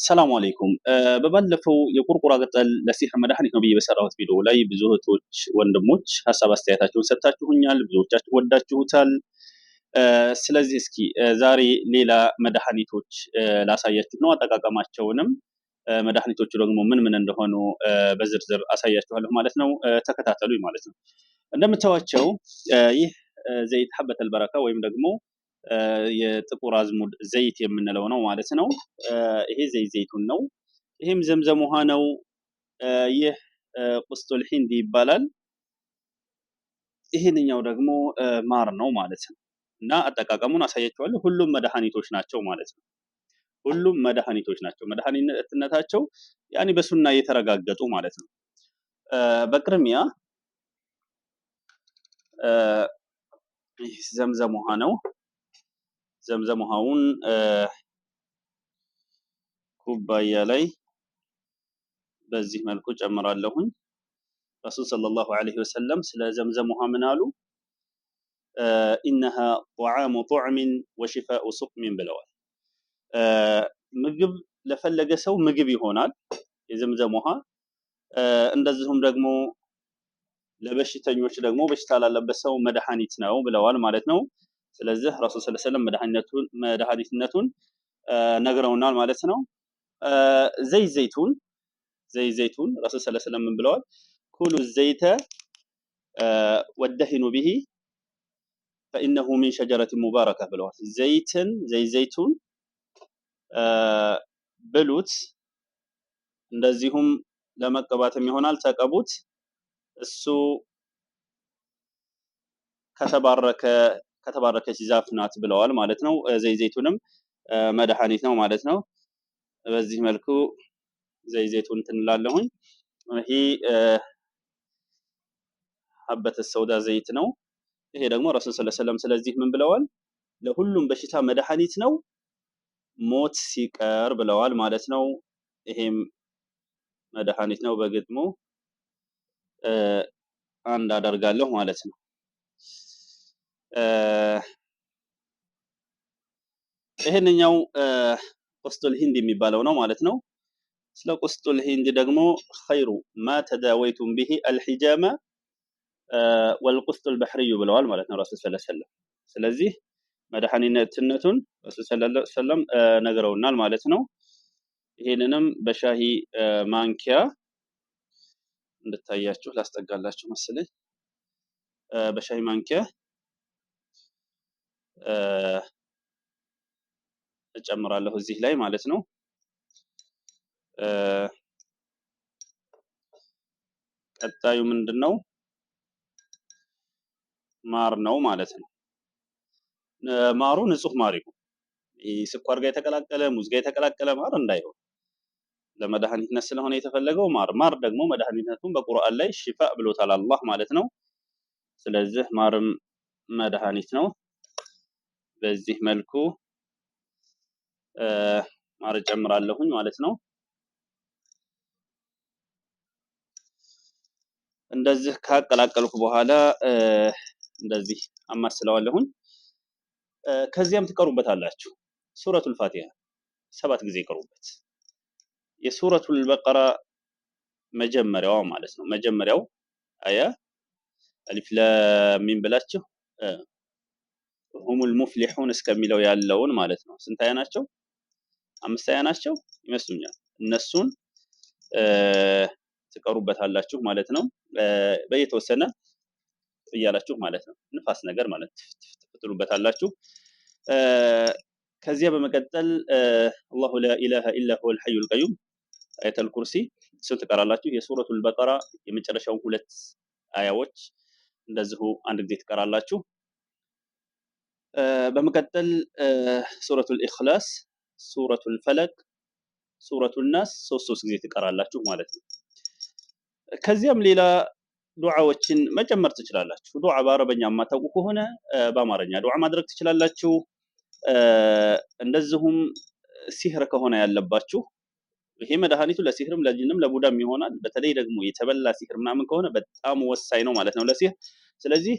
ሰላም አለይኩም። በባለፈው የቁርቁራ ቅጠል ለሲህር መድኃኒት ነው ብዬ በሰራሁት ቪዲዮ ላይ ብዙ እህቶች፣ ወንድሞች ሀሳብ አስተያየታችሁን ሰጥታችሁኛል። ብዙዎቻችሁ ወዳችሁታል። ስለዚህ እስኪ ዛሬ ሌላ መድኃኒቶች ላሳያችሁ ነው። አጠቃቀማቸውንም መድኃኒቶቹ ደግሞ ምን ምን እንደሆኑ በዝርዝር አሳያችኋለሁ ማለት ነው። ተከታተሉኝ ማለት ነው። እንደምታዩቸው ይህ ዘይት ሐበተል በረካ ወይም ደግሞ የጥቁር አዝሙድ ዘይት የምንለው ነው ማለት ነው። ይሄ ዘይቱን ነው። ይሄም ዘምዘም ውሃ ነው። ይህ ቁስጡል ሂንዲ ይባላል። ይሄንኛው ደግሞ ማር ነው ማለት ነው። እና አጠቃቀሙን አሳያችኋለሁ። ሁሉም መድኃኒቶች ናቸው ማለት ነው። ሁሉም መድኃኒቶች ናቸው። መድኃኒትነታቸው ያኔ በሱና የተረጋገጡ ማለት ነው። በቅድሚያ ይህ ዘምዘም ውሃ ነው። ዘምዘም ውሃውን ኩባያ ላይ በዚህ መልኩ ጨምራለሁኝ። ረሱል ሰለላሁ ዐለይሂ ወሰለም ስለ ዘምዘም ውሃ ምን አሉ? ኢነሃ ጧዓሙ ጡዕሚን ወሽፋኡ ሱቅሚን ብለዋል። ምግብ ለፈለገ ሰው ምግብ ይሆናል የዘምዘም ውሃ። እንደዚሁም ደግሞ ለበሽተኞች ደግሞ በሽታ ላለበት ሰው መድኃኒት ነው ብለዋል ማለት ነው። ስለዚህ ረሱል ሰለላሁ ዐለይሂ ወሰለም መድኃኒትነቱን ነግረውናል ማለት ነው። ዘይቱን ረሱል ሰለላሁ ዐለይሂ ወሰለም ምን ብለዋል? ኩሉ ዘይተ ወደሂኑ ቢሂ ፈኢነሁ ሚን ሸጀረት ሙባረከ ብለዋል። ዘይቱን ብሉት፣ እንደዚሁም ለመቀባትም ይሆናል ተቀቡት፣ እሱ ከተባረከች ዛፍ ናት ብለዋል ማለት ነው። ዘይቱንም መድኃኒት ነው ማለት ነው። በዚህ መልኩ ዘይቱን ትንላለሁኝ። ይሄ ሐበተ ሰውዳ ዘይት ነው። ይሄ ደግሞ ረሱል ሰለላሁ ዐለይሂ ወሰለም ስለዚህ ምን ብለዋል? ለሁሉም በሽታ መድኃኒት ነው ሞት ሲቀር ብለዋል ማለት ነው። ይሄም መድኃኒት ነው። በግጥሙ አንድ አደርጋለሁ ማለት ነው። ይሄንኛው ቁስጡል ሂንድ የሚባለው ነው ማለት ነው። ስለ ቁስጡል ሂንድ ደግሞ ኸይሩ ማ ተዳወይቱም ቢሂ አልሂጃማ ወልቁስጡል በሕርዩ ብለዋል ማለት ነው ረሱል ሰለላሁ ዐለይሂ ወሰለም። ስለዚህ መድኃኒትነቱን ረሱል ሰለላሁ ዐለይሂ ወሰለም ነግረውናል ማለት ነው። ይሄንንም በሻሂ ማንኪያ እንድታያችሁ ላስጠጋላችሁ መሰለኝ። በሻሂ ማንኪያ እጨምራለሁ እዚህ ላይ ማለት ነው። ቀጣዩ ምንድነው? ማር ነው ማለት ነው። ማሩ ንጹህ ማር ይሁን። ስኳር ጋር የተቀላቀለ ሙዝ ጋር የተቀላቀለ ማር እንዳይሆን። ለመድኃኒትነት ስለሆነ የተፈለገው ማር ደግሞ መድኃኒትነቱን በቁርአን ላይ ሽፋ ብሎታል አላህ ማለት ነው። ስለዚህ ማርም መድኃኒት ነው። በዚህ መልኩ ማር ጨምራለሁኝ ማለት ነው። እንደዚህ ካቀላቀልኩ በኋላ እንደዚህ አማስለዋለሁኝ። ከዚያም ትቀሩበታላችሁ ሱረቱል ፋቲሃ 7 ጊዜ ይቀሩበት። የሱረቱል በቀራ መጀመሪያው ማለት ነው። መጀመሪያው አያ አሊፍ ላም ሚም ብላችሁ ሁሙል ሙፍሊሑን እስከሚለው ያለውን ማለት ነው። ስንት አያ ናቸው? 5 አያ ናቸው ይመስሉኛል። እነሱን ትቀሩበታላችሁ ማለት ነው። በየተወሰነ እያላችሁ ማለት ነው። ንፋስ ነገር ማለት ትጥሉበታላችሁ። ከዚያ በመቀጠል አላሁ ላ ኢላሃ ኢላ ሁወል ሐዩል ቀዩም አያተል ኩርሲ እሱን ትቀራላችሁ። የሱረቱል በቀራ የመጨረሻው 2 አያዎች እንደዚሁ አንድ ጊዜ ትቀራላችሁ። በመቀጠል ሱረቱል ኢኽላስ፣ ሱረቱል ፈለቅ፣ ሱረቱል ናስ 3 ጊዜ ትቀራላችሁ ማለት ነው። ከዚያም ሌላ ዱዓዎችን መጨመር ትችላላችሁ። ዱዓ በአረበኛ የማታውቁ ከሆነ በአማርኛ ዱዓ ማድረግ ትችላላችሁ። እንደዚሁም ሲህር ከሆነ ያለባችሁ ይሄ መድኃኒቱ ለሲህርም ለጂንም ለቡዳም ይሆናል። በተለይ ደግሞ የተበላ ሲህር ምናምን ከሆነ በጣም ወሳኝ ነው ማለት ነው ለሲህር። ስለዚህ